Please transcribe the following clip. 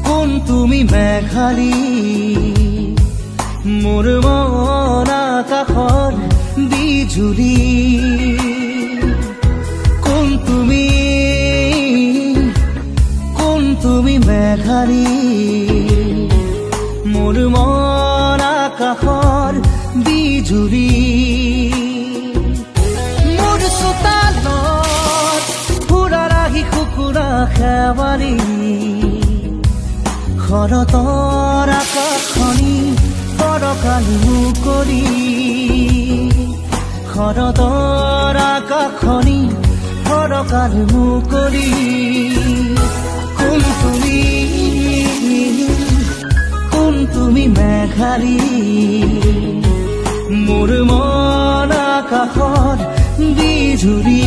কোন তুমি মেঘালী মোৰ মন আকাশৰ বিজুলী কোন তুমি মেঘালী মোৰ মন আকাশৰ বিজুলী মোৰ চোতালত ফুৰা ৰাখি কুকুৰা খেৱালী শৰতৰ আকাশখনি ফৰকাল মুকলি শৰতৰ আকাশখনি ফৰকাল মুকলি কোন তুমি মেঘালী মোৰ মন আকাশৰ বিজুলী